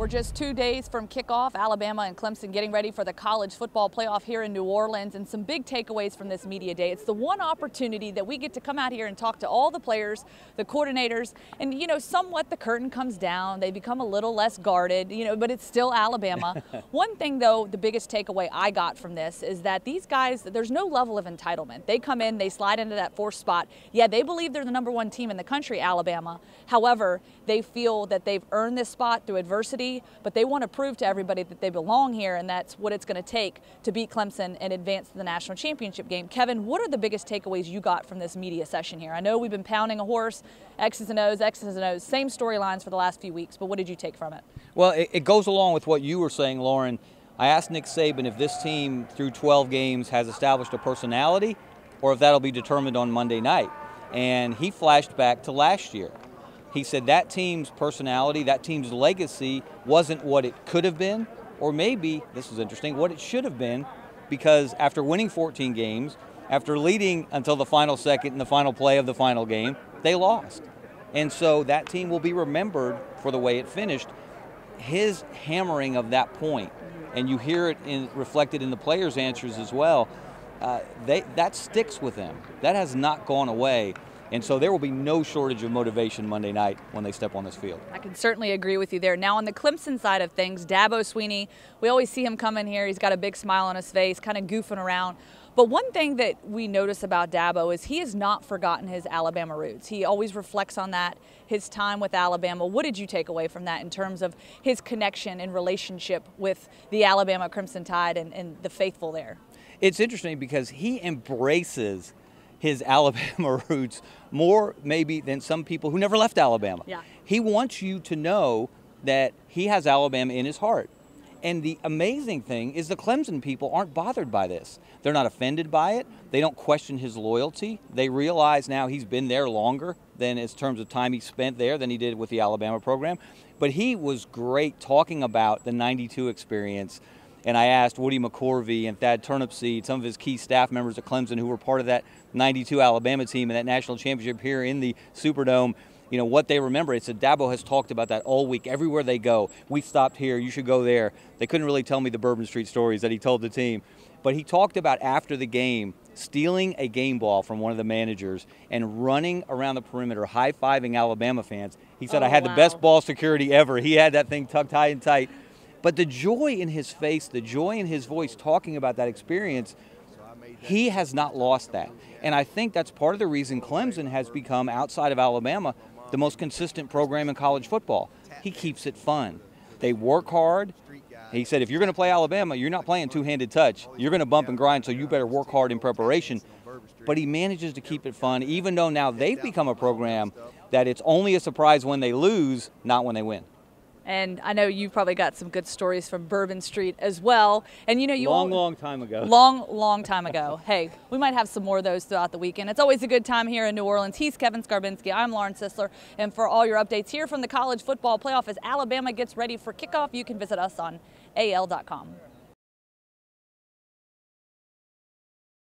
We're just 2 days from kickoff. Alabama and Clemson getting ready for the college football playoff here in New Orleans, and some big takeaways from this media day. It's the one opportunity that we get to come out here and talk to all the players, the coordinators, and somewhat the curtain comes down. They become a little less guarded, but it's still Alabama. One thing though, the biggest takeaway I got from this is that these guys, there's no level of entitlement. They come in, they slide into that fourth spot. Yeah, they believe they're the #1 team in the country, Alabama. However, they feel that they've earned this spot through adversity, but they want to prove to everybody that they belong here, and that's what it's going to take to beat Clemson and advance to the national championship game. Kevin, what are the biggest takeaways you got from this media session here? I know we've been pounding a horse, X's and O's, same storylines for the last few weeks, but what did you take from it? Well, it goes along with what you were saying, Lauren. I asked Nick Saban if this team through 12 games has established a personality or if that'll be determined on Monday night. And he flashed back to last year. He said that team's personality, that team's legacy wasn't what it could have been, or maybe, this is interesting, what it should have been, because after winning 14 games, after leading until the final second in the final play of the final game, they lost. And so that team will be remembered for the way it finished. His hammering of that point, and you hear it reflected in the players' answers as well, that sticks with them. That has not gone away. And so there will be no shortage of motivation Monday night when they step on this field. I can certainly agree with you there. Now on the Clemson side of things, Dabo Swinney, we always see him come in here. He's got a big smile on his face, kind of goofing around. But one thing that we notice about Dabo is he has not forgotten his Alabama roots. He always reflects on that, his time with Alabama. What did you take away from that in terms of his connection and relationship with the Alabama Crimson Tide and the faithful there? It's interesting because he embraces his Alabama roots more maybe than some people who never left Alabama. Yeah. He wants you to know that he has Alabama in his heart. And the amazing thing is the Clemson people aren't bothered by this. They're not offended by it. They don't question his loyalty. They realize now he's been there longer than in terms of time he spent there than he did with the Alabama program. But he was great talking about the '92 experience. And I asked Woody McCorvey and Thad Turnipseed, some of his key staff members at Clemson who were part of that '92 Alabama team and that national championship here in the Superdome, what they remember. It said Dabo has talked about that all week, everywhere they go. We stopped here, you should go there. They couldn't really tell me the Bourbon Street stories that he told the team. But he talked about after the game, stealing a game ball from one of the managers and running around the perimeter, high-fiving Alabama fans. He said, I had the best ball security ever. He had that thing tucked high and tight. But the joy in his face, the joy in his voice talking about that experience, he has not lost that. And I think that's part of the reason Clemson has become, outside of Alabama, the most consistent program in college football. He keeps it fun. They work hard. He said, if you're going to play Alabama, you're not playing two-handed touch. You're going to bump and grind, so you better work hard in preparation. But he manages to keep it fun, even though now they've become a program that it's only a surprise when they lose, not when they win. And I know you've probably got some good stories from Bourbon Street as well. And long time ago. Long time ago. Hey, we might have some more of those throughout the weekend. It's always a good time here in New Orleans. He's Kevin Scarbinsky. I'm Lauren Sisler. And for all your updates here from the college football playoff as Alabama gets ready for kickoff, you can visit us on AL.com.